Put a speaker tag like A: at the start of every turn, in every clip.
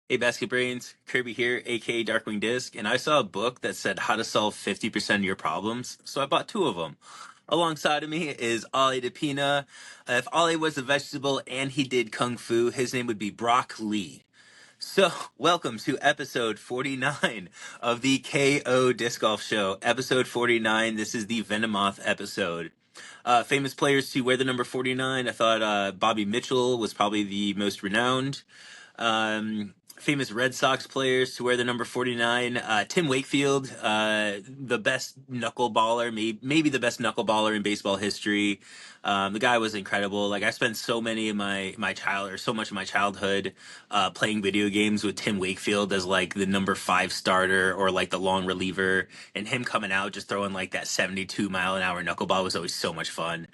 A: Hey, Basket Brains, Kirby here, aka Darkwing Disc, and I saw a book that said how to solve 50% of your problems, so I bought two of them. Alongside of me is Ollie DePina. If Ollie was a vegetable and he did Kung Fu, his name would be Brock Lee. So, welcome to episode 49 of the KO Disc Golf Show. Episode 49, this is the Venomoth episode. Famous players to wear the number 49. I thought Bobby Mitchell was probably the most renowned. Famous Red Sox players to wear the number 49. Tim Wakefield, the best knuckleballer, maybe the best knuckleballer in baseball history. The guy was incredible. Like I spent so many of so much of my childhood playing video games with Tim Wakefield as like the number 5 starter or like the long reliever, and him coming out just throwing like that 72-mile-an-hour knuckleball was always so much fun.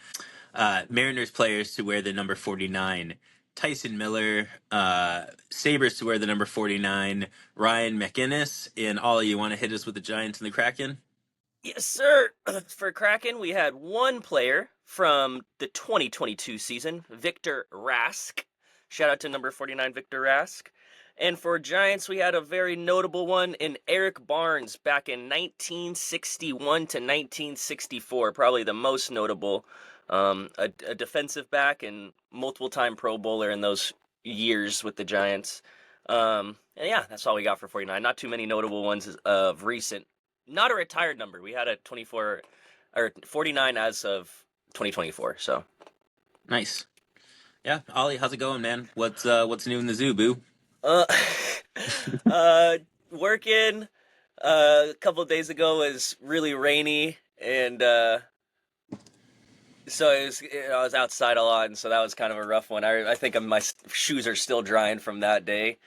A: Mariners players to wear the number 49. Tyson Miller, Sabres to wear the number 49, Ryan McInnes, and Ollie, you want to hit us with the Giants and the Kraken?
B: Yes, sir. For Kraken, we had one player from the 2022 season, Victor Rask. Shout out to number 49, Victor Rask. And for Giants, we had a very notable one in Eric Barnes back in 1961 to 1964, probably the most notable. A defensive back and multiple-time Pro Bowler in those years with the Giants. And yeah, that's all we got for 49. Not too many notable ones of recent. Not a retired number. We had a 24 or 49 as of 2024. So
A: Nice. Yeah, Ollie, how's it going, man? What's new in the zoo, boo?
B: uh working a couple of days ago was really rainy, and so I was outside a lot, and so that was kind of a rough one. I think my shoes are still drying from that day.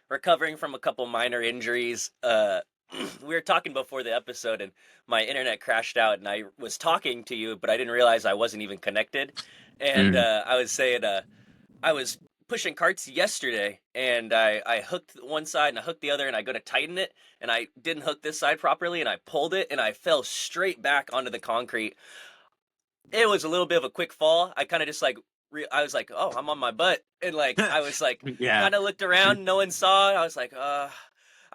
B: Recovering from a couple minor injuries. We were talking before the episode, and my internet crashed out, and I was talking to you, but I didn't realize I wasn't even connected. And I was saying, I was pushing carts yesterday, and I hooked one side and I hooked the other, and I go to tighten it, and I didn't hook this side properly, and I pulled it, and I fell straight back onto the concrete. It was a little bit of a quick fall. I kind of just like I was like, oh, I'm on my butt, and like I was like
A: Yeah.
B: kind of looked around, no one saw. I was like, I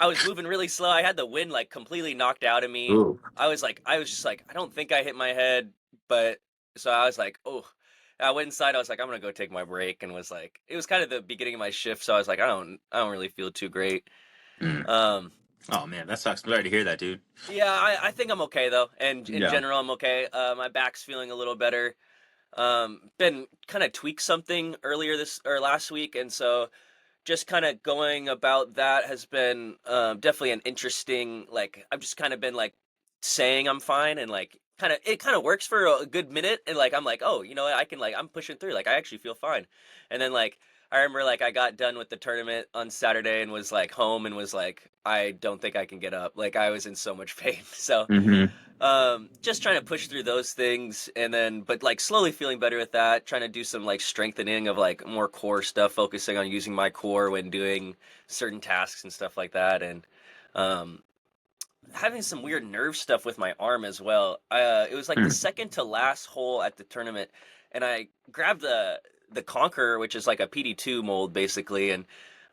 B: was moving really slow. I had the wind like completely knocked out of me.
A: Ooh.
B: I was just like, I don't think I hit my head, but so I was like, oh. I went inside. I was like, I'm gonna go take my break, and was like, it was kind of the beginning of my shift, so I was like, I don't really feel too great.
A: Mm.
B: Um,
A: Oh man, that sucks. I'm sorry to hear that, dude.
B: yeah, I think I'm okay though, and in
A: Yeah.
B: general, I'm okay. My back's feeling a little better. Been kind of tweaked something earlier this or last week, and so just kind of going about that has been definitely an interesting. Like I've just kind of been like saying I'm fine, and like it kind of works for a good minute, and like I'm like, oh, you know what, I can like I'm pushing through, like I actually feel fine, and then like I remember like I got done with the tournament on Saturday and was like home and was like, I don't think I can get up, like I was in so much pain. So
A: Mm-hmm.
B: just trying to push through those things, and then but like slowly feeling better with that, trying to do some like strengthening of like more core stuff, focusing on using my core when doing certain tasks and stuff like that, and um having some weird nerve stuff with my arm as well. It was like the second to last hole at the tournament, and I grabbed the Conqueror, which is like a PD2 mold basically, and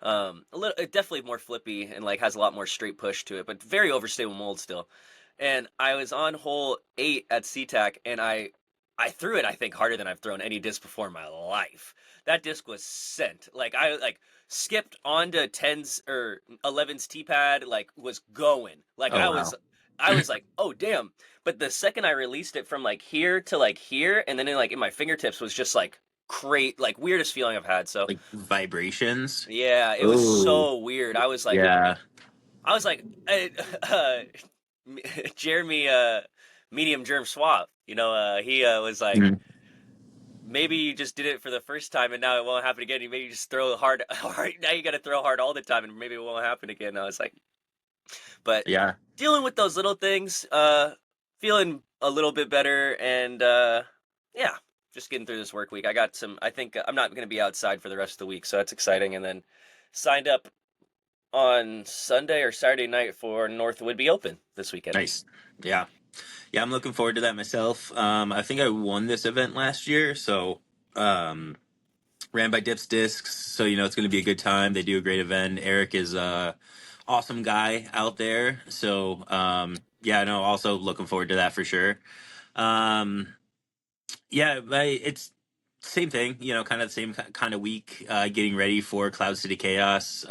B: a little, it definitely more flippy and like has a lot more straight push to it, but very overstable mold still. And I was on hole 8 at SeaTac, and I threw it, I think, harder than I've thrown any disc before in my life. That disc was sent. Like I like skipped onto 10's or 11's tee pad, like was going. Like
A: Oh wow.
B: I was like, oh damn. But the second I released it from like here to like here, and then in my fingertips was just like like weirdest feeling I've had. So
A: Like vibrations.
B: yeah, it was
A: Oh.
B: so weird.
A: Yeah.
B: I was like, Jeremy, medium germ swap. You know, he was like,
A: Mhm.
B: maybe you just did it for the first time and now it won't happen again. You maybe just throw hard, hard. Now you got to throw hard all the time and maybe it won't happen again. I was like, but
A: Yeah.
B: dealing with those little things, feeling a little bit better, and yeah, just getting through this work week. I think I'm not going to be outside for the rest of the week, so that's exciting. And then signed up on Sunday or Saturday night for North Whidbey Open this weekend.
A: Nice. Yeah. Yeah, I'm looking forward to that myself. I think I won this event last year, so um ran by Dips Discs, so it's going to be a good time. They do a great event. Eric is a awesome guy out there, so yeah, no, also looking forward to that for sure. Um, yeah, it's same thing, kind of the same kind of week, getting ready for Cloud City Chaos.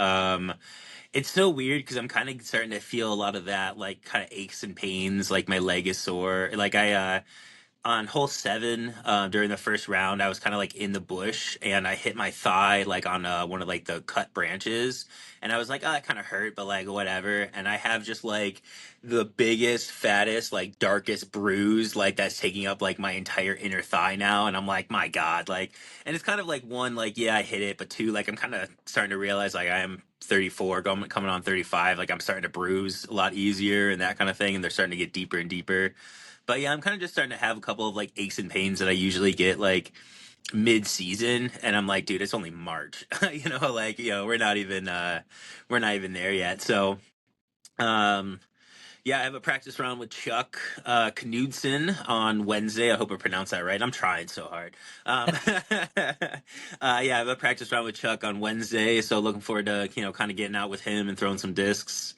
A: It's so weird because I'm kind of starting to feel a lot of that, like kind of aches and pains, like my leg is sore. Like on hole seven, during the first round, I was kind of like in the bush and I hit my thigh like on one of like the cut branches, and I was like, oh, that kind of hurt, but like whatever. And I have just like the biggest, fattest, like darkest bruise, like that's taking up like my entire inner thigh now, and I'm like, my God, like, and it's kind of like one, like yeah, I hit it, but two, like I'm kind of starting to realize like I am 34, going coming on 35, like I'm starting to bruise a lot easier and that kind of thing, and they're starting to get deeper and deeper. But yeah, I'm kind of just starting to have a couple of like aches and pains that I usually get like mid-season, and I'm like, dude, it's only March. Like, we're not even there yet. So, um yeah, I have a practice round with Chuck Knudsen on Wednesday. I hope I pronounced that right. I'm trying so hard. Yeah, I have a practice round with Chuck on Wednesday, so looking forward to kind of getting out with him and throwing some discs.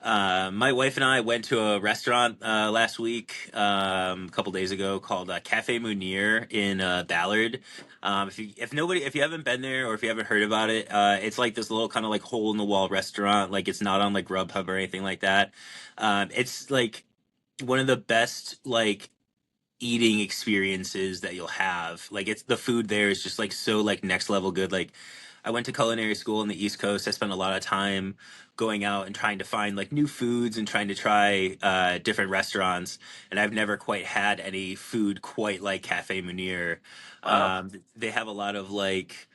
A: My wife and I went to a restaurant last week, a couple days ago, called Cafe Munir in Ballard. If you haven't been there or if you haven't heard about it, it's like this little kind of like hole in the wall restaurant. Like it's not on like Grubhub or anything like that. It's like one of the best like eating experiences that you'll have. Like it's the food there is just like so like next level good. Like I went to culinary school on the East Coast. I spent a lot of time going out and trying to find like new foods and trying to try different restaurants. And I've never quite had any food quite like Cafe Munir.
B: Wow.
A: They have a lot of like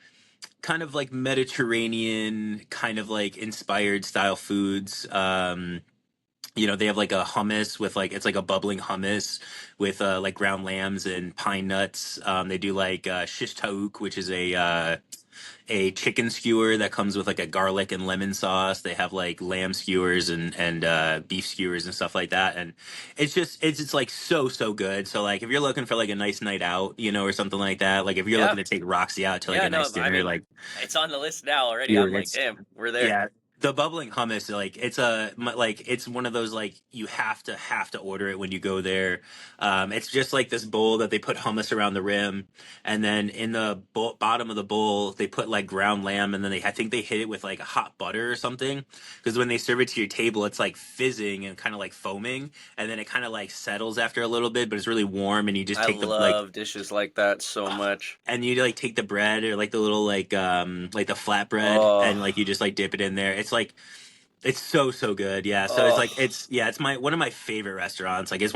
A: kind of like Mediterranean kind of like inspired style foods. They have like a hummus with like it's like a bubbling hummus with like ground lambs and pine nuts. They do like shish taouk, which is a chicken skewer that comes with like a garlic and lemon sauce. They have like lamb skewers and beef skewers and stuff like that. And it's like so good. So like if you're looking for like a nice night out, or something like that, like if you're
B: Yeah.
A: looking to take Roxy out to like
B: Yeah.
A: a
B: No,
A: nice
B: I
A: dinner,
B: mean,
A: like
B: it's on the list now already. I'm
A: dude,
B: like,
A: it's
B: damn, we're there.
A: yeah, the bubbling hummus, like like it's one of those like you have to order it when you go there. It's just like this bowl that they put hummus around the rim, and then in the bottom of the bowl they put like ground lamb, and then I think they hit it with like hot butter or something, because when they serve it to your table, it's like fizzing and kind of like foaming, and then it kind of like settles after a little bit, but it's really warm, and you just
B: I
A: take the like
B: love dishes like that so much.
A: and you like take the bread or like the little like the flatbread
B: Oh,
A: and like you just like dip it in there. It's like it's so good. Yeah. So it's
B: oh,
A: like it's my one of my favorite restaurants. Like it's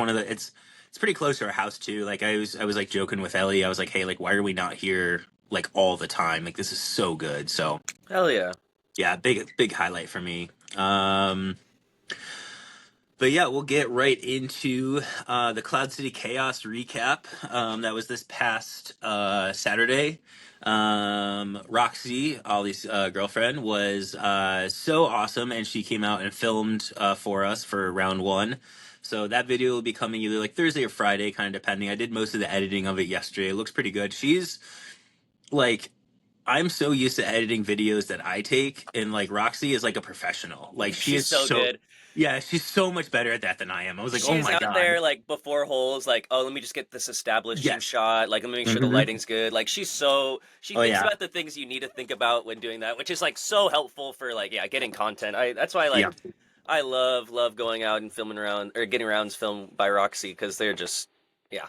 A: pretty close to our house too. Like I was like joking with Ellie. I was like, "Hey, like why are we not here like all the time? Like this is so good." So,
B: hell yeah.
A: yeah, big highlight for me. But yeah, we'll get right into the Cloud City Chaos recap. That was this past Saturday. Roxy, Ollie's girlfriend, was so awesome, and she came out and filmed for us for round one. So that video will be coming either like Thursday or Friday, kind of depending. I did most of the editing of it yesterday. It looks pretty good. She's like I'm so used to editing videos that I take, and like Roxy is like a professional. Like she
B: She's
A: is
B: so
A: so,
B: good.
A: yeah, she's so much better at that than I am. I was like, oh
B: She's
A: my
B: out
A: god,
B: there like before holes, like, oh, let me just get this establishing
A: yes,
B: shot. Like, let me make sure the
A: hmm
B: lighting's good. Like, she
A: oh
B: thinks
A: yeah,
B: about the things you need to think about when doing that, which is like so helpful for like, yeah, getting content. That's why
A: yeah,
B: like I love going out and filming around or getting rounds filmed by Roxy because they're just, yeah.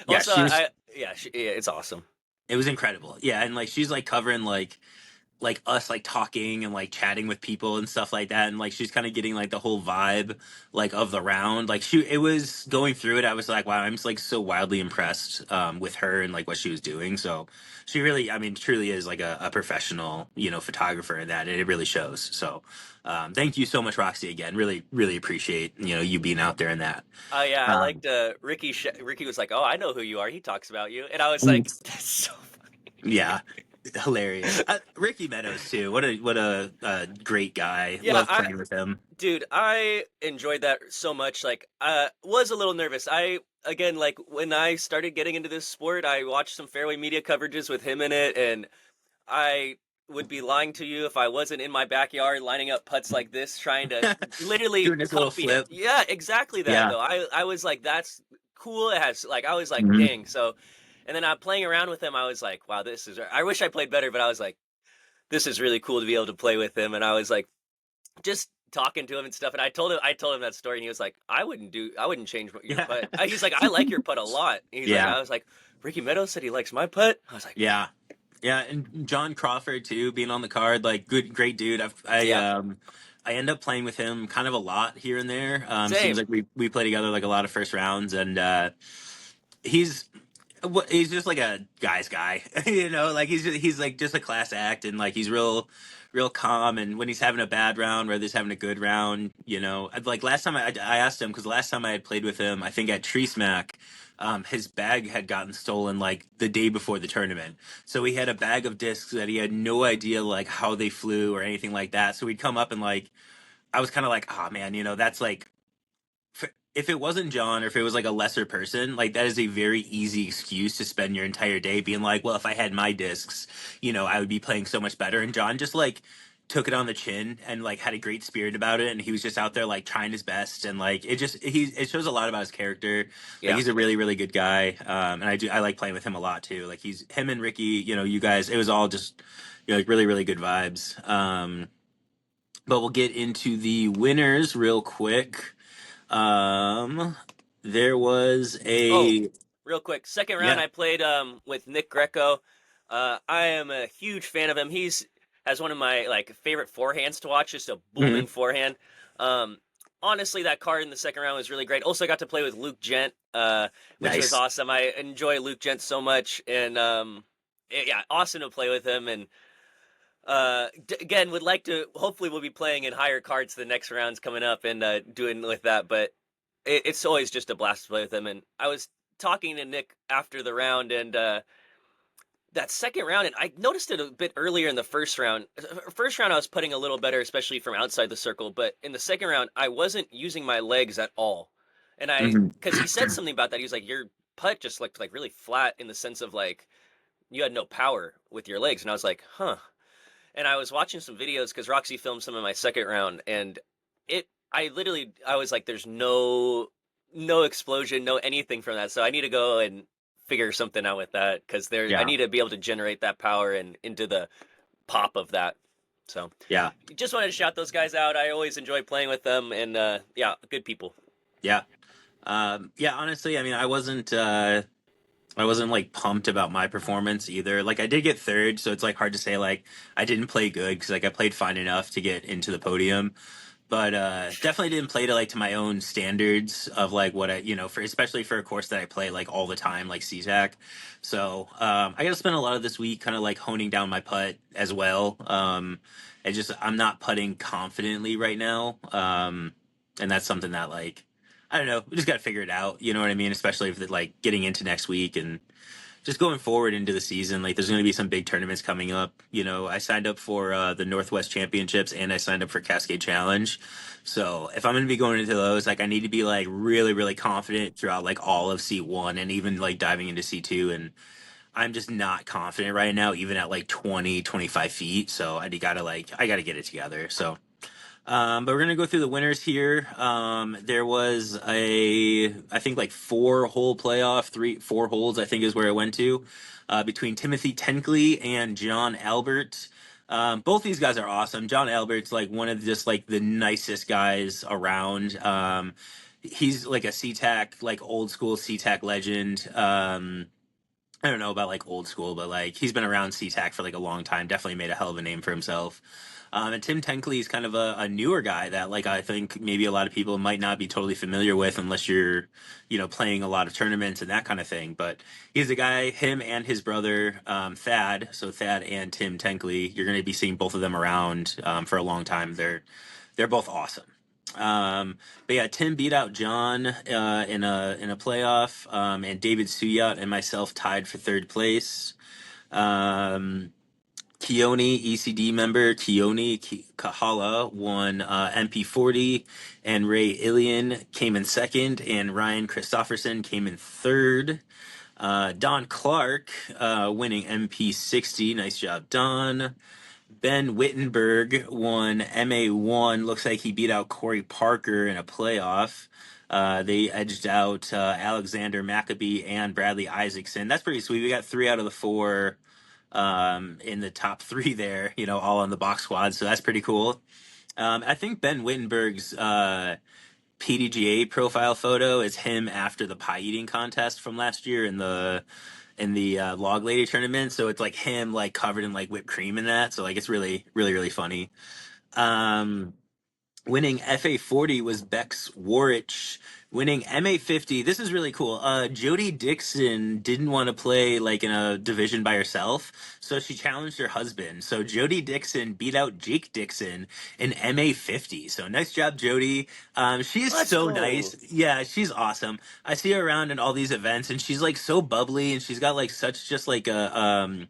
A: yeah.
B: Also,
A: She was,
B: yeah, it's awesome.
A: it was incredible. Yeah, and like she's like covering like us like talking and like chatting with people and stuff like that, and like she's kind of getting like the whole vibe like of the round. Like she it was going through it, I was like, wow, I'm just like so wildly impressed with her and like what she was doing. So she really, I mean, truly is like a professional photographer in that, and it really shows. So thank you so much, Roxy, again. Really appreciate you being out there in that.
B: Oh yeah, I
A: um
B: liked Ricky. Ricky was like, "Oh, I know who you are." He talks about you, and I was like, "That's so funny."
A: yeah, hilarious. Ricky Meadows too, what a great guy.
B: Yeah,
A: Love playing with him.
B: dude, I enjoyed that so much. Like, was a little nervous. Again, like when I started getting into this sport, I watched some fairway media coverages with him in it, and I would be lying to you if I wasn't in my backyard lining up putts like this, trying to literally
A: Doing this little
B: copy him.
A: flip.
B: Yeah, exactly that
A: Yeah.
B: though. I was like, that's cool. It has like I was like,
A: Mhm.
B: dang. So, and then I'm playing around with him. I was like, wow, this is. I wish I played better, but I was like, this is really cool to be able to play with him. And I was like, just talking to him and stuff. And I told him that story, and he was like, I wouldn't change your
A: Yeah.
B: putt. He's like, I like your putt a lot. He's like,
A: Yeah.
B: I was like, Ricky Meadows said he likes my putt. I was like,
A: Yeah. Yeah, and John Crawford too, being on the card, like great dude.
B: yeah,
A: I end up playing with him kind of a lot here and there. Seems
B: same.
A: like we play together like a lot of first rounds, and he's he's just like a guy's guy, like he's like just a class act, and like he's real calm. And when he's having a bad round, whether he's having a good round, like last time I asked him because last time I had played with him, I think at Tree Smack, his bag had gotten stolen like the day before the tournament, so he had a bag of discs that he had no idea like how they flew or anything like that. So he'd come up and like I was kind of like, oh man, that's like if it wasn't John or if it was like a lesser person, like that is a very easy excuse to spend your entire day being like, well, if I had my discs, I would be playing so much better. And John just like took it on the chin and like had a great spirit about it. And he was just out there like trying his best. And like it shows a lot about his character. Like
B: Yeah.
A: he's a really, really good guy. And I like playing with him a lot too. Like him and Ricky, you guys, it was all just, like really, really good vibes. But we'll get into the winners real quick. Um, there was
B: Oh,
A: a
B: real quick, second round
A: yeah,
B: I played with Nick Greco. I am a huge fan of him. He's has one of my like favorite forehands to watch, just a
A: mhm,
B: booming forehand. Um, honestly, that card in the second round was really great. Also, got to play with Luke Gent, which was
A: nice.
B: awesome. I enjoy Luke Gent so much, and yeah, awesome to play with him. And again, would like to. Hopefully, we'll be playing in higher cards the next rounds coming up and doing with that. But it's always just a blast to play with him. And I was talking to Nick after the round, and that second round, and I noticed it a bit earlier in the first round. First round, I was putting a little better, especially from outside the circle. But in the second round, I wasn't using my legs at all. And
A: Hmm.
B: because he said something about that, he was like, "Your putt just looked like really flat in the sense of like you had no power with your legs." And I was like, "Huh." And I was watching some videos because Roxy filmed some of my second round, and I was like, "There's no explosion, no anything from that." So I need to go and figure something out with that because I
A: Yeah,
B: need to be able to generate that power and into the pop of that. So
A: yeah,
B: just wanted to shout those guys out. I always enjoy playing with them, and yeah, good people.
A: yeah. Yeah, honestly, I mean, I wasn't like pumped about my performance either. Like I did get third, so it's like hard to say like I didn't play good because like I played fine enough to get into the podium. But definitely didn't play to my own standards of like what I for especially for a course that I play like all the time like CZAC. So I got to spend a lot of this week kind of like honing down my putt as well. And just I'm not putting confidently right now, and that's something that like I don't know, we just got to figure it out. You know what I mean? Especially if like getting into next week and just going forward into the season, like there's going to be some big tournaments coming up. I signed up for the Northwest Championships and I signed up for Cascade Challenge. So if I'm going to be going into those, like I need to be like really, really confident throughout like all of C1 and even like diving into C2. And I'm just not confident right now, even at like 20, 25 feet. So I gotta get it together. So but we're gonna go through the winners here. There was I think like 4 hole playoff, 4 holes I think is where it went to, between Timothy Tenkley and John Albert. Both these guys are awesome. John Albert's like one of just like the nicest guys around. He's like a SeaTac, like old school SeaTac legend. I don't know about like old school, but like he's been around SeaTac for like a long time. Definitely made a hell of a name for himself. And Tim Tenkley is kind of a newer guy that like I think maybe a lot of people might not be totally familiar with unless you're, playing a lot of tournaments and that kind of thing. But he's a guy, him and his brother Thad. So Thad and Tim Tenkley, you're going to be seeing both of them around for a long time. They're both awesome. But yeah, Tim beat out John in a playoff, and David Suyat and myself tied for third place. Um, Keone, ECD member Kahala won MP40, and Ray Ilian came in second, and Ryan Christofferson came in third. Don Clark winning MP60. Nice job, Don. Ben Wittenberg won MA1. Looks like he beat out Corey Parker in a playoff. They edged out Alexander Maccabee and Bradley Isaacson. That's pretty sweet. We got 3 out of the 4 in the top 3 there, all on the box squad. So that's pretty cool. I think Ben Wittenberg's PDGA profile photo is him after the pie eating contest from last year in the log lady tournament. So it's like him like covered in like whipped cream in that. So like it's really really really funny. Um, Winning FA40 was Bex Warich. Winning MA50, this is really cool. Jody Dixon didn't want to play like in a division by herself, so she challenged her husband. So Jody Dixon beat out Jake Dixon in MA50. So nice job, Jody. She is
B: Let's
A: so
B: go.
A: nice. Yeah, she's awesome. I see her around in all these events, and she's like so bubbly, and she's got like such just like a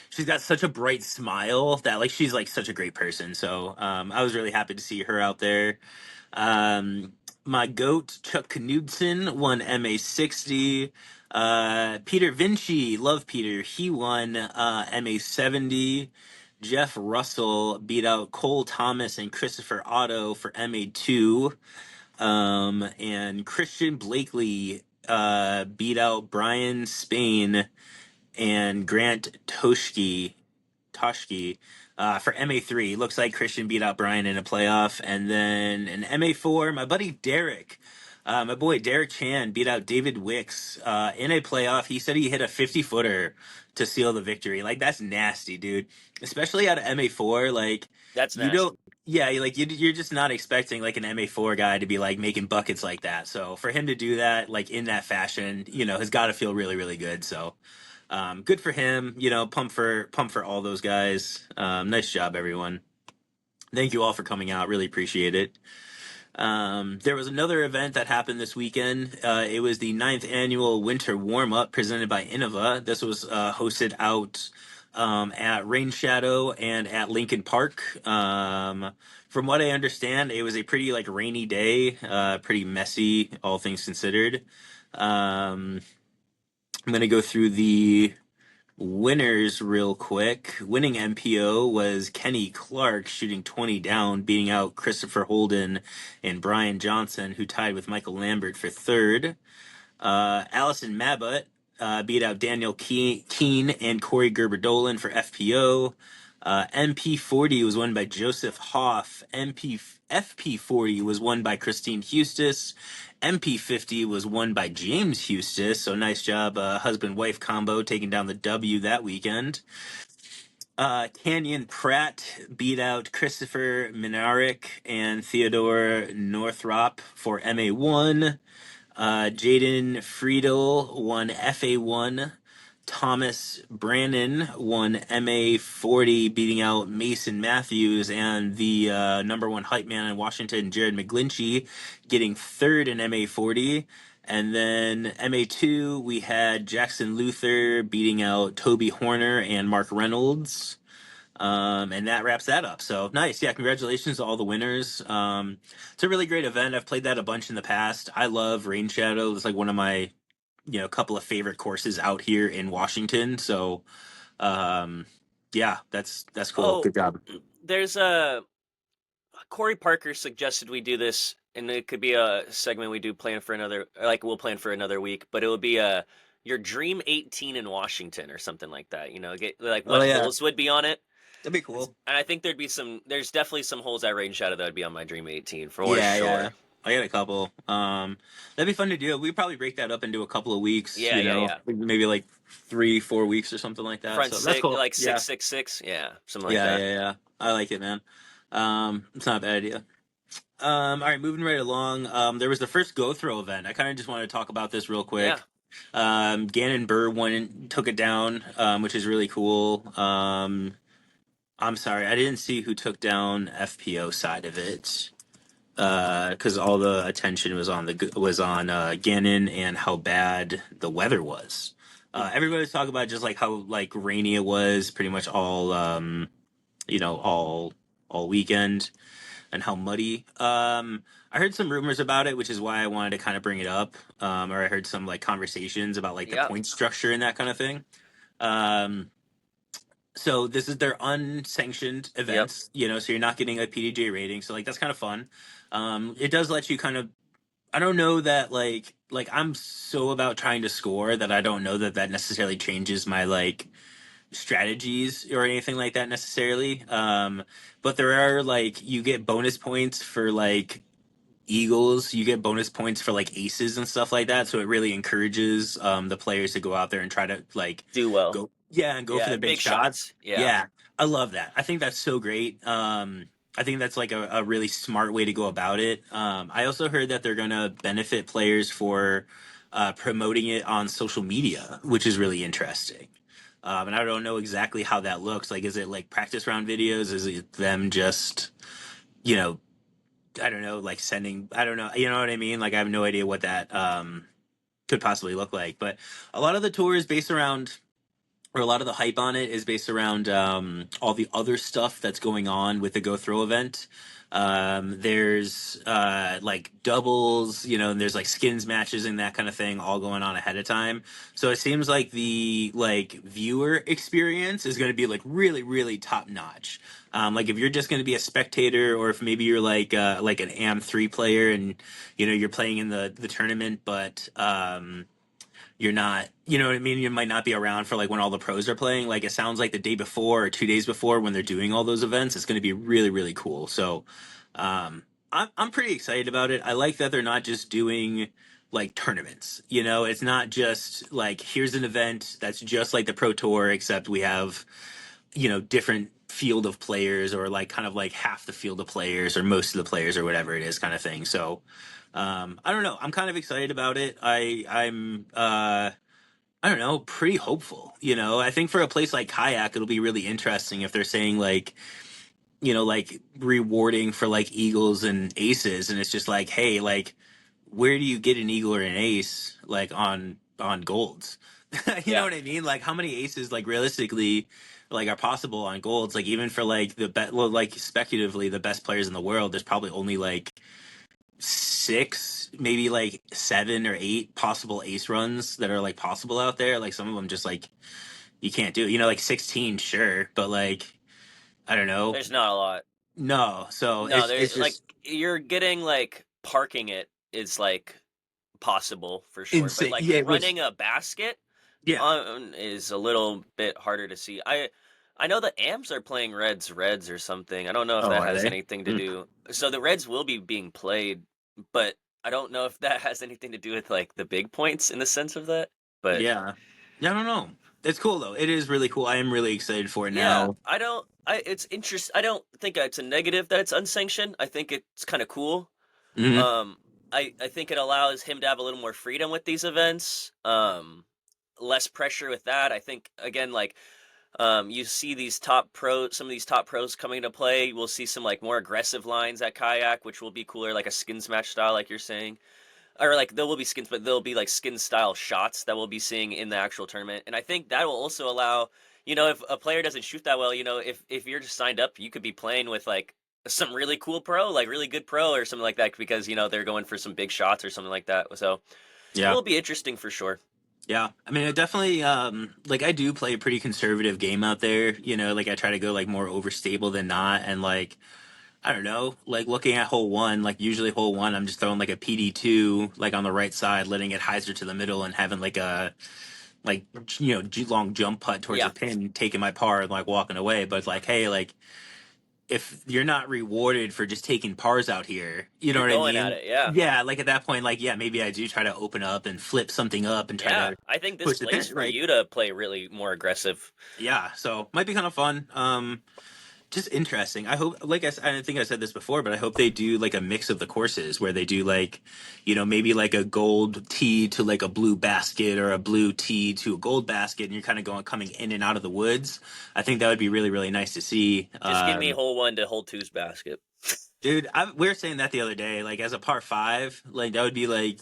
A: she's got such a bright smile that like she's like such a great person. So I was really happy to see her out there. Um, my goat Chuck Knudsen won MA60. Peter Vinci, love Peter. He won MA70. Jeff Russell beat out Cole Thomas and Christopher Otto for MA2. And Christian Blakely beat out Brian Spain and Grant Toshki for MA3. Looks like Christian beat out Brian in a playoff. And then in MA4, my buddy Derek, my boy Derek Chan beat out David Wicks in a playoff. He said he hit a 50-footer to seal the victory. Like, that's nasty, dude. Especially out of MA4. Like,
B: That's
A: you don't.
B: nasty.
A: Yeah, like you're just not expecting like an MA4 guy to be like making buckets like that. So for him to do that like in that fashion, has got to feel really really good. So good for him. Pump for all those guys. Nice job, everyone. Thank you all for coming out. Really appreciate it. There was another event that happened this weekend. It was the 9th annual Winter Warm Up presented by Innova. This was hosted out at Rain Shadow and at Lincoln Park. From what I understand, it was a pretty like rainy day, pretty messy, all things considered. I'm gonna go through the winners real quick. Winning MPO was Kenny Clark shooting 20 down, beating out Christopher Holden and Brian Johnson, who tied with Michael Lambert for third. Allison Mabbutt beat out Daniel Keene and Corey Gerber-Dolan for FPO. MP40 was won by Joseph Hoff. FP40 was won by Christine Hustis. MP50 was won by James Hustis. So nice job, husband-wife combo, taking down the W that weekend. Canyon Pratt beat out Christopher Minarik and Theodore Northrop for MA1. Jaden Friedel won FA1. Thomas Brannon won MA40, beating out Mason Matthews and the number one hype man in Washington, Jared McGlinchey, getting third in MA40. And then MA2, we had Jackson Luther beating out Toby Horner and Mark Reynolds. And that wraps that up. So nice. Yeah, congratulations to all the winners. It's a really great event. I've played that a bunch in the past. I love Rain Shadow. It's like one of my, couple of favorite courses out here in Washington. So, um, yeah, that's cool.
B: Oh,
A: Good job.
B: there's a Corey Parker suggested we do this, and it could be a segment we do plan for another, like we'll plan for another week, but it would be your Dream 18 in Washington or something like that. Get like
A: Oh
B: what
A: yeah,
B: holes would be on it.
A: that'd be cool.
B: And I think there's definitely some holes at Rain Shadow that would be on my Dream 18 for
A: Yeah,
B: sure.
A: yeah. I got a couple. That'd be fun to do. We'd probably break that up into a couple of weeks,
B: Yeah, yeah, yeah.
A: maybe like 3-4 weeks or something like that.
B: Front
A: So that's
B: six,
A: cool.
B: like
A: Yeah.
B: 666, yeah, something like
A: Yeah,
B: that.
A: yeah, yeah. I like it, man. It's not a bad idea. All right, moving right along. There was the first Go Throw event. I kind of just wanted to talk about this real
B: Yeah.
A: quick. Gannon Burr took it down, which is really cool. I'm sorry, I didn't see who took down FPO side of it. Because all the attention was on Gannon and how bad the weather was. Everybody was talking about just like how like rainy it was, pretty much all all weekend. and how muddy. I heard some rumors about it, which is why I wanted to kind of bring it up. Or I heard some like conversations about like the
B: Yeah.
A: point structure and that kind of thing. Um, so this is their unsanctioned
B: Yep.
A: events, so you're not getting a PDJ rating. So like that's kind of fun. It does let you kind of I don't know that like I'm so about trying to score that I don't know that that necessarily changes my like strategies or anything like that necessarily. But there are like you get bonus points for like Eagles, you get bonus points for like aces and stuff like that. So it really encourages the players to go out there and try to like
B: Do well.
A: go for
B: Yeah,
A: the
B: and
A: big
B: big
A: shots.
B: shots. Yeah.
A: Yeah, I love that. I think that's so great. I think that's like a really smart way to go about it. I also heard that they're gonna benefit players for promoting it on social media, which is really interesting. And I don't know exactly how that looks. Like, is it like practice round videos? Is it them just, you know, I don't know, like sending, I don't know, you know what I mean? Like, I have no idea what that could possibly look like. But a lot of the tour is based around, or a lot of the hype on it is based around all the other stuff that's going on with the Go Throw event. There's like doubles, and there's like skins matches and that kind of thing all going on ahead of time. So it seems like the like viewer experience is going to be like really, really top notch. Like if you're just going to be a spectator, or if maybe you're like an AM3 player and you're playing in the tournament, but you're not, you know what I mean? You might not be around for like when all the pros are playing. Like it sounds like the day before or 2 days before when they're doing all those events, it's going to be really, really cool. So, um, I'm pretty excited about it. I like that they're not just doing like tournaments. It's not just like here's an event that's just like the Pro Tour, except we have different field of players, or like kind of like half the field of players or most of the players or whatever it is kind of thing. So I don't know. I'm kind of excited about it. I'm I don't know, pretty hopeful. I think for a place like kayak, it'll be really interesting if they're saying like, like rewarding for like eagles and aces, and it's just like, hey, like, where do you get an eagle or an ace like on golds? You know
B: Yeah.
A: what I mean? Like, how many aces like realistically like are possible on golds? Like, even for like well, like speculatively the best players in the world, there's probably only like six, maybe like 7 or 8 possible ace runs that are like possible out there. Like some of them just like you can't do. Like 16, sure, but like I don't know.
B: There's not a lot.
A: No, so
B: No,
A: it's
B: there's like
A: just
B: you're getting like parking it is like possible for sure, but
A: insane.
B: like
A: Yeah, which
B: running a basket
A: yeah.
B: is a little bit harder to see. I know the Amps are playing Reds or something. I don't know if
A: Oh,
B: that
A: are
B: has
A: they?
B: anything to
A: Mm,
B: do. So the Reds will be being played, but I don't know if that has anything to do with like the big points in the sense of that. But
A: yeah. Yeah, I don't know. It's cool though. It is really cool. I am really excited for it
B: yeah,
A: now.
B: I don't. It's interest. I don't think it's a negative that it's unsanctioned. I think it's kind of cool.
A: Hmm.
B: Um, I think it allows him to have a little more freedom with these events. Less pressure with that. I think again, like you see these some of these top pros coming into play. We'll see some like more aggressive lines at kayak, which will be cooler, like a skins match style, like you're saying, or like there will be skins, but there'll be like skin style shots that we'll be seeing in the actual tournament. And I think that will also allow, if a player doesn't shoot that well, if you're just signed up, you could be playing with like some really cool pro, like really good pro or something like that, because they're going for some big shots or something like that. So it
A: Yeah.
B: will be interesting for sure.
A: Yeah. I mean, it definitely like I do play a pretty conservative game out there, like I try to go like more overstable than not, and like I don't know, like looking at hole one, like usually hole one, I'm just throwing like a PD2 like on the right side, letting it hyzer to the middle and having like a like long jump putt towards
B: Yeah,
A: the pin, taking my par and like walking away. But like, hey, like if you're not rewarded for just taking pars out here, you know
B: you're
A: what I
B: going at
A: mean?
B: it. Yeah.
A: Yeah, like at that point, like yeah, maybe I do try to open up and flip something up and try
B: Yeah,
A: to
B: I think this
A: push the
B: plays
A: pin.
B: for
A: Like
B: you to play really more aggressive.
A: yeah, so might be kind of fun. Just interesting. I hope, like I think I said this before, but I hope they do like a mix of the courses where they do like, maybe like a gold tee to like a blue basket, or a blue tee to a gold basket, and you're kind of coming in and out of the woods. I think that would be really, really nice to see.
B: Just give me hole one to hole two's basket.
A: Dude, we were saying that the other day, like as a par five, like that would be like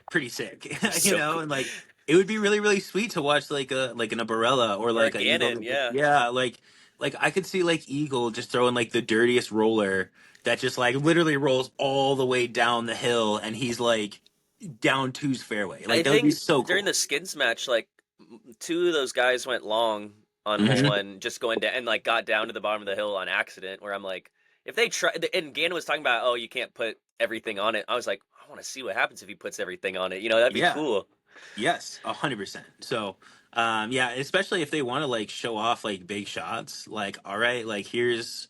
A: pretty sick,
B: So cool.
A: and like it would be really, really sweet to watch like an Barella or
B: Or a
A: like a
B: Gannon,
A: Eagle.
B: yeah.
A: Yeah, like. like I could see like Eagle just throwing like the dirtiest roller that just like literally rolls all the way down the hill, and he's like down two's fairway.
B: I
A: Like that would be
B: think
A: so
B: during the
A: cool.
B: skins match, like two of those guys went long on hole
A: Hmm.
B: one, just going down and like got down to the bottom of the hill on accident. Where I'm like, if they try, and Gannon was talking about, oh, you can't put everything on it. I was like, I want to see what happens if he puts everything on it. You know, that'd be
A: Yeah.
B: cool.
A: Yes, 100%. So, yeah, especially if they want to like show off like big shots, like, all right, like here's,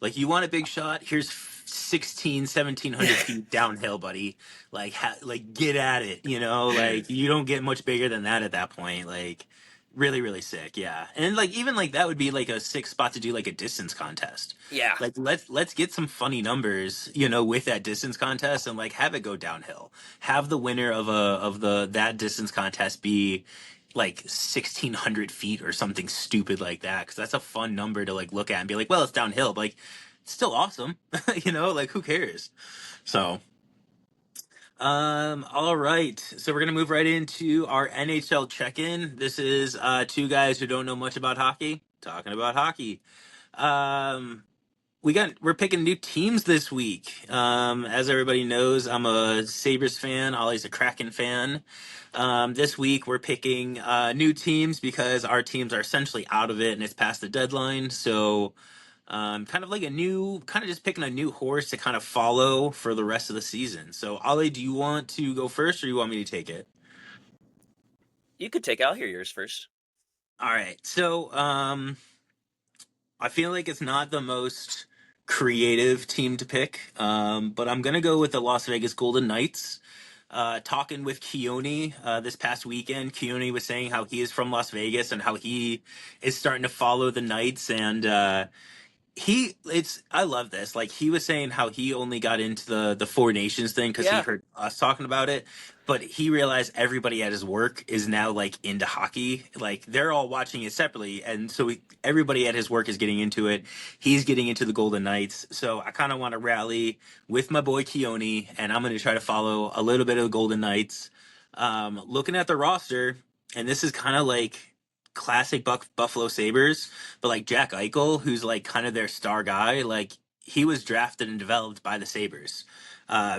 A: like you want a big shot, here's 16, 1700 feet downhill, buddy. Like, like get at it, like you don't get much bigger than that at that point. Like, really, really sick. Yeah. And like, even like that would be like a sick spot to do like a distance contest.
B: Yeah,
A: Like, let's get some funny numbers, with that distance contest and like have it go downhill, have the winner of the that distance contest be like 1600 feet or something stupid like that, because that's a fun number to like look at and be like, well, it's downhill, but like it's still awesome. Like who cares? So all right, so we're gonna move right into our NHL check-in. This is two guys who don't know much about hockey talking about hockey. um we're picking new teams this week. As everybody knows, I'm a Sabres fan. Ollie's a Kraken fan. This week we're picking new teams because our teams are essentially out of it and it's past the deadline. So, kind of like kind of just picking a new horse to kind of follow for the rest of the season. So, Ollie, do you want to go first or you want me to take it?
B: you could take out here yours first.
A: All right. So, I feel like it's not the most creative team to pick, but I'm gonna go with the Las Vegas Golden Knights. Talking with Keone this past weekend, Keone was saying how he is from Las Vegas and how he is starting to follow the Knights, and I love this. Like he was saying how he only got into the Four Nations thing because he
B: Yeah,
A: heard us talking about it, but he realized everybody at his work is now like into hockey. Like they're all watching it separately, and so everybody at his work is getting into it. He's getting into the Golden Knights, so I kind of want to rally with my boy Keone, and I'm going to try to follow a little bit of the Golden Knights. Looking at the roster, and this is kind of like classic Buffalo Sabres, but like Jack Eichel, who's like kind of their star guy, like he was drafted and developed by the Sabres.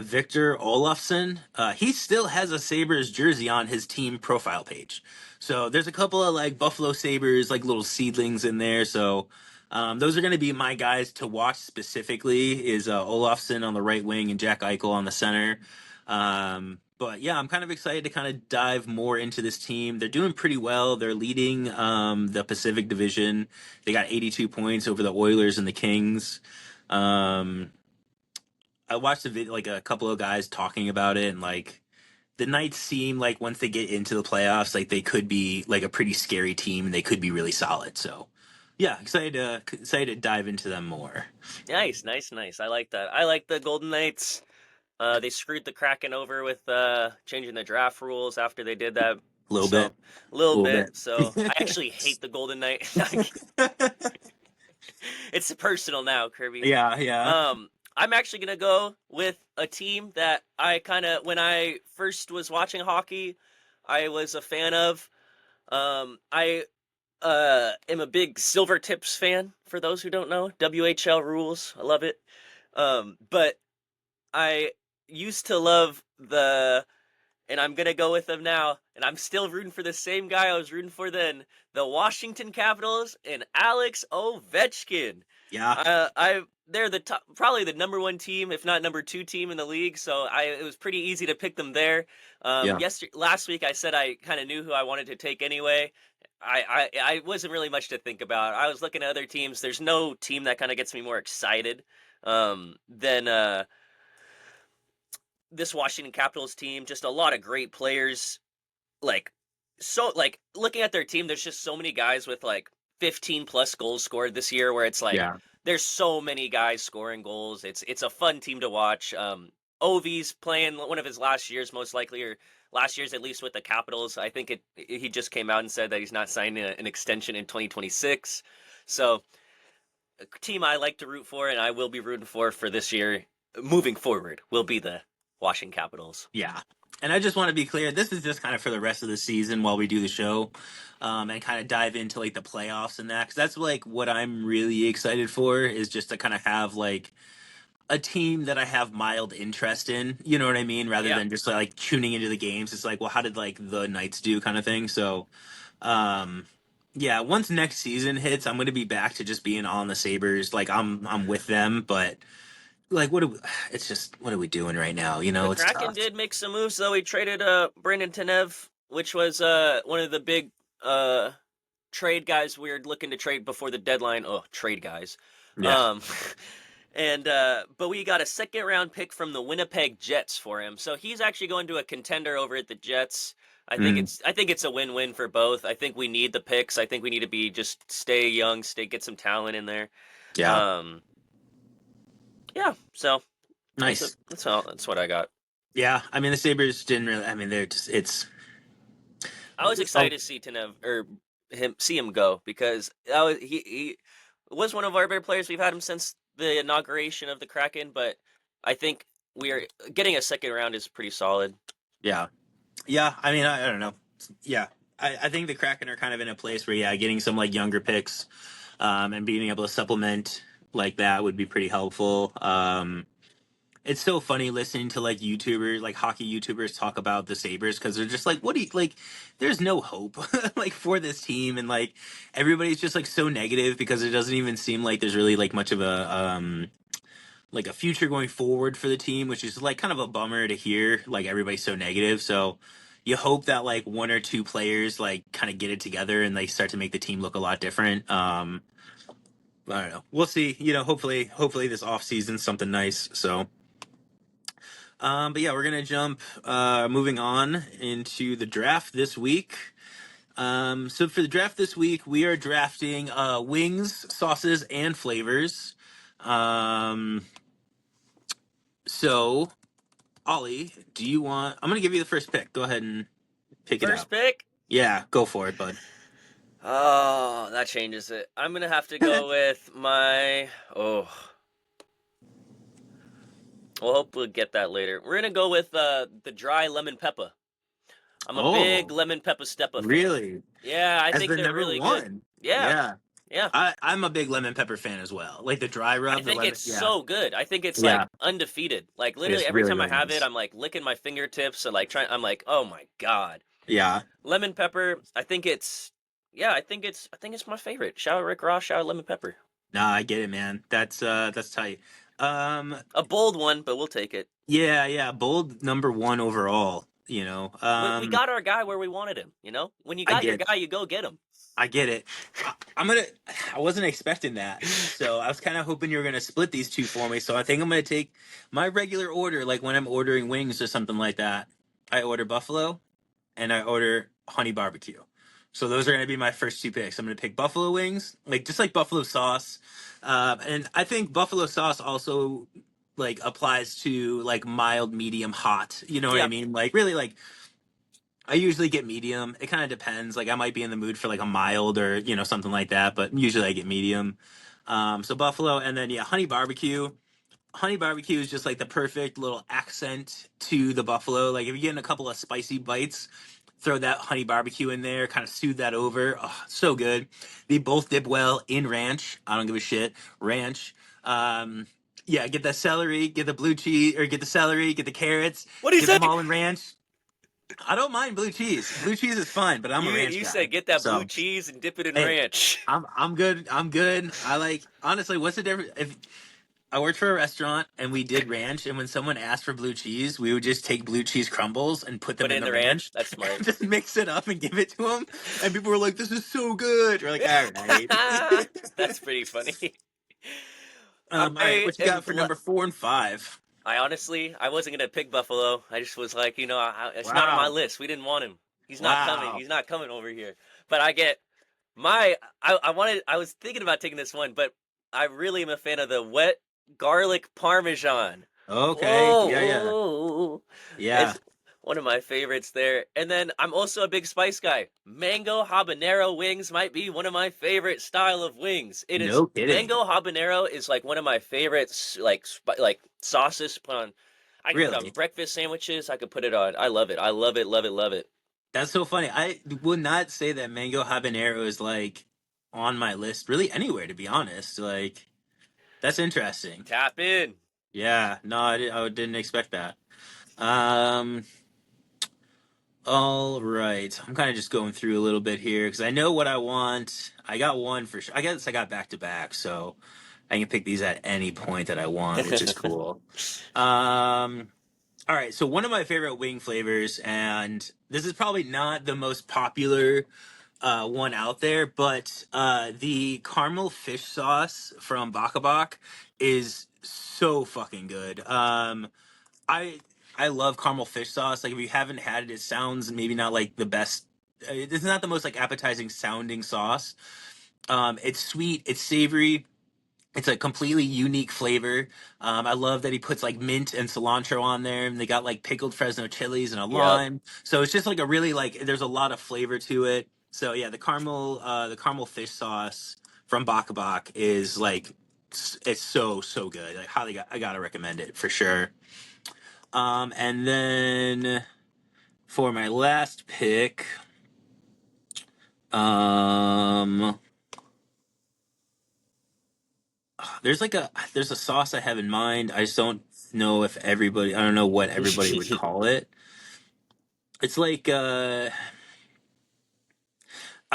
A: Victor Olofsson, he still has a Sabres jersey on his team profile page. So there's a couple of like Buffalo Sabres, like little seedlings in there. So those are going to be my guys to watch specifically is Olofsson on the right wing and Jack Eichel on the center. But yeah, I'm kind of excited to kind of dive more into this team. They're doing pretty well. They're leading the Pacific Division. They got 82 points over the Oilers and the Kings. Um, I watched a video, like a couple of guys talking about it, and like the Knights seem like once they get into the playoffs, like they could be like a pretty scary team, and they could be really solid. So yeah, excited to dive into them more.
B: nice, nice, nice. I like that. I like the Golden Knights. They screwed the Kraken over with changing the draft rules after they did that.
A: A little
B: So
A: bit,
B: a little
A: a little
B: bit.
A: bit.
B: So I actually hate the Golden Knight. It's personal now, Kirby.
A: Yeah, yeah,
B: I'm actually gonna go with a team that I kind of, when I first was watching hockey, I was a fan of. I am a big Silver Tips fan. For those who don't know, WHL rules. I love it. But I used to love and I'm gonna go with them now, and I'm still rooting for the same guy I was rooting for then, the Washington Capitals and Alex Ovechkin.
A: yeah,
B: They're the top, probably the number one team, if not number two team in the league. So it was pretty easy to pick them there.
A: yeah.
B: Last week I said I kind of knew who I wanted to take anyway. I wasn't really much to think about. I was looking at other teams. There's no team that kind of gets me more excited than this Washington Capitals team. Just a lot of great players. Like, so, like, looking at their team, there's just so many guys with like 15 plus goals scored this year, where it's like
A: Yeah.
B: there's so many guys scoring goals. It's a fun team to watch. Ovi's playing one of his last years, most likely, or last year's at least with the Capitals. I think he just came out and said that he's not signing an extension in 2026. So, a team I like to root for, and I will be rooting for this year moving forward, will be the Washington Capitals.
A: Yeah. And I just want to be clear, this is just kind of for the rest of the season while we do the show, and kind of dive into like the playoffs and that, because that's like what I'm really excited for is just to kind of have like a team that I have mild interest in. You know what I mean? Rather
B: Yeah.
A: than just like tuning into the games. It's like, well, how did like the Knights do, kind of thing. So, um, yeah, once next season hits, I'm going to be back to just being on the Sabres. Like I'm with them, but like it's just what are we doing right now? You
B: The
A: know, it's
B: Kraken
A: tough.
B: did make some moves though. He traded Brandon Tanev, which was one of the big uh trade guys we were looking to trade before the deadline. Oh, trade guys.
A: Yeah.
B: Um and but we got a second round pick from the Winnipeg Jets for him. So he's actually going to a contender over at the Jets.
A: Mm,
B: I think it's a win-win for both. I think we need the picks. I think we need to be just stay young, get some talent in there.
A: yeah.
B: Um yeah, so
A: Nice.
B: that's what I got.
A: Yeah. I mean, the Sabres didn't really. I mean, they're just.
B: I was excited
A: Oh,
B: to see Tanev or see him go because that was he was one of our better players. We've had him since the inauguration of the Kraken, but I think we are getting a second round is pretty solid.
A: yeah. Yeah. I mean, I don't know. Yeah. I think the Kraken are kind of in a place where, yeah, getting some like younger picks, and being able to supplement like that would be pretty helpful. It's so funny listening to like YouTubers, like hockey YouTubers, talk about the Sabres because they're just like, what do you like? There's no hope like for this team, and like everybody's just like so negative because it doesn't even seem like there's really like much of a like a future going forward for the team, which is like kind of a bummer to hear. Like everybody's so negative, so you hope that like one or two players like kind of get it together and they start to make the team look a lot different. I don't know. We'll see. You know, hopefully this off season something nice. So. But yeah, we're gonna jump moving on into the draft this week. So for the draft this week, we are drafting wings, sauces, and flavors. Um, so Ollie, do you want? I'm gonna give you the first pick. Go ahead and pick it
B: First
A: out.
B: pick.
A: Yeah, go for it, bud.
B: Oh, that changes it. I'm gonna have to go with my. Oh, we'll hope we'll get that later. We're gonna go with the dry lemon pepper. I'm a big
A: Oh,
B: lemon pepper stepper fan.
A: really?
B: Yeah, I
A: As
B: think
A: the
B: they're
A: number
B: really good.
A: one?
B: Yeah,
A: Yeah,
B: yeah.
A: I'm a big lemon pepper fan as well. Like the dry
B: I
A: rub, the
B: think
A: lemon.
B: it's
A: Yeah,
B: so good. I think it's
A: yeah,
B: like undefeated. Like literally
A: it's
B: every
A: really
B: time I
A: really
B: have it,
A: nice.
B: I'm like licking my fingertips and like trying. I'm like, oh my god,
A: Yeah.
B: lemon pepper. I think it's. Yeah, I think it's my favorite. Shout out Rick Ross. Shout out lemon pepper.
A: No, I get it, man. That's tight. Um,
B: A bold one, but we'll take it.
A: yeah, yeah, bold number one overall. You know,
B: We got our guy where we wanted him. You know, when you
A: I
B: got your
A: get,
B: guy, you go get him.
A: I get it. I'm gonna. I wasn't expecting that, so I was kind of hoping you were gonna split these two for me. So I think I'm gonna take my regular order, like when I'm ordering wings or something like that. I order buffalo and I order honey barbecue. So those are going to be my first two picks. I'm going to pick buffalo wings, like just like buffalo sauce, and I think buffalo sauce also like applies to like mild, medium, hot. You know what I
B: Yeah,
A: mean? Like really, like I usually get medium. It kind of depends. Like I might be in the mood for like a mild or something like that, but usually I get medium. So buffalo, and then yeah, honey barbecue. Honey barbecue is just like the perfect little accent to the buffalo. Like if you're getting a couple of spicy bites, throw that honey barbecue in there, kind of soothe that over. Oh, so good. They both dip well in ranch. I don't give a shit. Ranch. Um, yeah, get the celery, get the blue cheese, or get the celery, get the carrots,
B: what do you
A: dip
B: say?
A: them all in ranch. I don't mind blue cheese. Blue cheese is fine, but I'm a ranch
B: You
A: guy.
B: said get that blue
A: So
B: cheese and dip it in
A: hey,
B: ranch.
A: I'm good. I'm good. I like honestly. What's the difference? If I worked for a restaurant and we did ranch, and when someone asked for blue cheese, we would just take blue cheese crumbles and put them
B: Put it
A: in
B: in
A: the
B: the
A: ranch
B: ranch. That's smart.
A: and just mix it up and give it to them. And people were like, "This is so good." We're like, "All right."
B: That's pretty funny.
A: All right.
B: I
A: What you
B: am
A: got for
B: glad.
A: number 4 and 5?
B: I honestly, I wasn't gonna pick Buffalo. I just was like, it's not on my
A: Wow.
B: list. We didn't want him. He's not coming.
A: Wow.
B: He's not coming over here. But I get my. I wanted. I was thinking about taking this one, but I really am a fan of the wet garlic parmesan.
A: Okay. Yeah. Yeah.
B: Oh,
A: Yeah.
B: it's one of my favorites there. And then I'm also a big spice guy. Mango habanero wings might be one of my favorite style of wings. It is
A: No kidding.
B: mango habanero is like one of my favorites, like sauces put on. I can put it on
A: Really?
B: breakfast sandwiches. I could put it on. I love it. I love it. Love it. Love it.
A: That's so funny. I would not say that mango habanero is like on my list really anywhere, to be honest. Like, that's interesting.
B: Tap in.
A: Yeah, no, I didn't expect that. Um, all right. I'm kind of just going through a little bit here because I know what I want. I got one for sure. I guess I got back to back, so I can pick these at any point that I want, which is cool. Um, all right. So one of my favorite wing flavors, and this is probably not the most popular one out there, but the caramel fish sauce from Baka Bak is so fucking good. I I love caramel fish sauce. Like if you haven't had it, it sounds maybe not like the best. It's not the most like appetizing sounding sauce. It's sweet, it's savory, it's a completely unique flavor. I love that he puts like mint and cilantro on there, and they got like pickled Fresno chilies and a
B: Yep.
A: lime. So it's just like a really like there's a lot of flavor to it. So yeah, the caramel fish sauce from Baka Bak is like it's so good. Like I gotta recommend it for sure. And then for my last pick, um, there's a sauce I have in mind. I just don't know if everybody. I don't know what everybody would call it. It's like I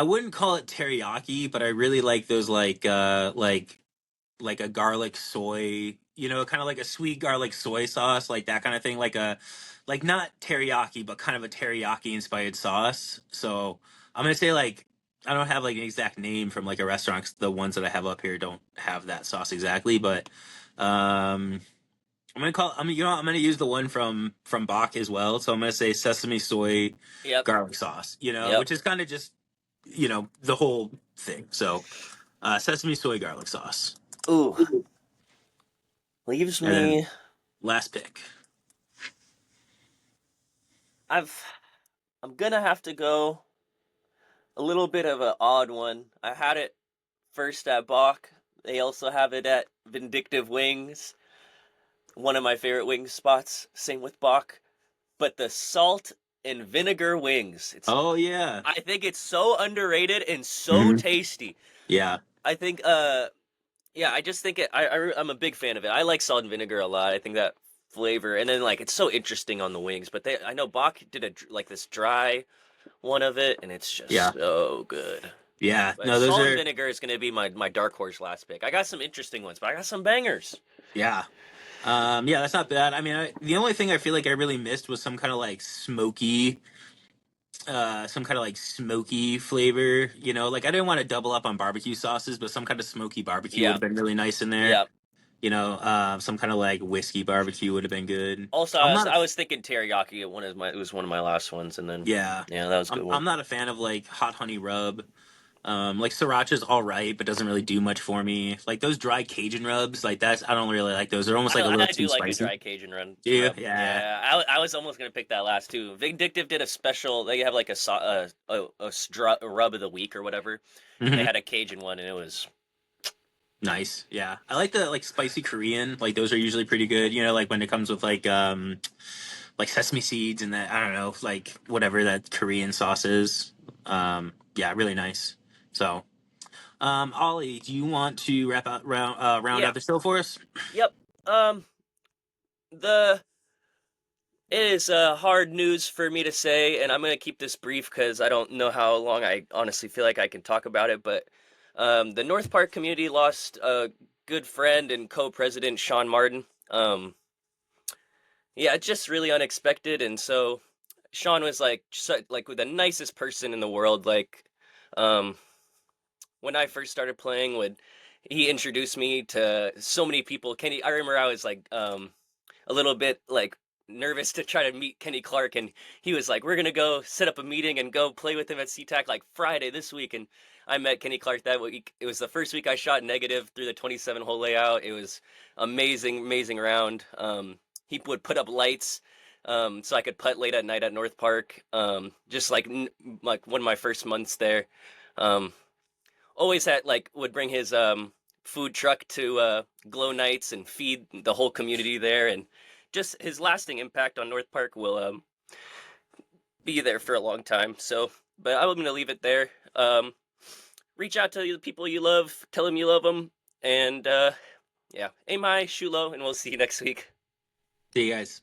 A: wouldn't call it teriyaki, but I really like those like a garlic soy, kind of like a sweet garlic soy sauce, like that kind of thing, like not teriyaki, but kind of a teriyaki inspired sauce. So I'm gonna say like I don't have like an exact name from like a restaurant 'cause the ones that I have up here don't have that sauce exactly, but um, I'm gonna call. I mean, I'm gonna use the one from Bach as well. So I'm gonna say sesame soy
B: Yep.
A: garlic sauce.
B: Yep.
A: Which is kind of just the whole thing. So sesame soy garlic sauce.
B: Ooh, leaves
A: And then
B: me.
A: last pick.
B: I've. I'm gonna have to go a little bit of an odd one. I had it first at Bach. They also have it at Vindictive Wings, one of my favorite wing spots. Same with Bach, but the salt and vinegar wings. It's
A: Oh yeah.
B: I think it's so underrated and so
A: Hmm.
B: tasty.
A: Yeah.
B: I think yeah, I just think I'm a big fan of it. I like salt and vinegar a lot. I think that flavor, and then like it's so interesting on the wings. But I know Bach did like this dry one of it, and it's
A: Yeah.
B: just so good.
A: Yeah.
B: But
A: No, those
B: salt and
A: are.
B: vinegar is going to be my dark horse last pick. I got some interesting ones, but I got some bangers.
A: Yeah. Yeah, that's not bad. I mean, the only thing I feel like I really missed was some kind of like smoky flavor. Like I didn't want to double up on barbecue sauces, but some kind of smoky barbecue would
B: Yeah,
A: have been really nice in there.
B: yeah.
A: Some kind of like whiskey barbecue would have been good.
B: Also,
A: I'm not a
B: I was thinking teriyaki. It was one of my last ones, and then
A: Yeah.
B: yeah, that was a good one.
A: I'm not a fan of like hot honey rub. Like sriracha's all right, but doesn't really do much for me. Like those dry Cajun rubs, like that's I don't really like those. They're almost like a little
B: I
A: too
B: do like a
A: spicy.
B: dry Cajun
A: Do you?
B: rub.
A: Yeah.
B: Yeah, I was almost gonna pick that last too. Vindictive did a special. They have like a rub of the week or whatever, and they
A: Hmm.
B: had a Cajun one, and it was
A: Nice. Yeah. I like the like spicy Korean. Like those are usually pretty good. Like when it comes with like sesame seeds and that I don't know, like whatever that Korean sauce is. Yeah, really nice. So, Ollie, do you want to round
B: yeah,
A: out the show for us?
B: yep. Um, the It is hard news for me to say, and I'm going to keep this brief because I don't know how long I honestly feel like I can talk about it. But the North Park community lost a good friend and co-president, Sean Martin. Yeah, it's just really unexpected, and so Sean was like like the nicest person in the world. Like um, when I first started playing, when he introduced me to so many people. Kenny, I remember I was like a little bit like nervous to try to meet Kenny Clark, and he was like, "We're gonna go set up a meeting and go play with him at SeaTac like Friday this week." And I met Kenny Clark that week. It was the first week I shot negative through the 27 hole layout. It was amazing, amazing round. He would put up lights. So I could putt late at night at North Park. Just like one of my first months there. Um, always had like would bring his food truck to glow nights and feed the whole community there, and just his lasting impact on North Park will be there for a long time. So, but I'm going to leave it there. Reach out to the people you love, tell them you love them, and yeah, aim high, shoot low, and we'll see you next week.
A: See you guys.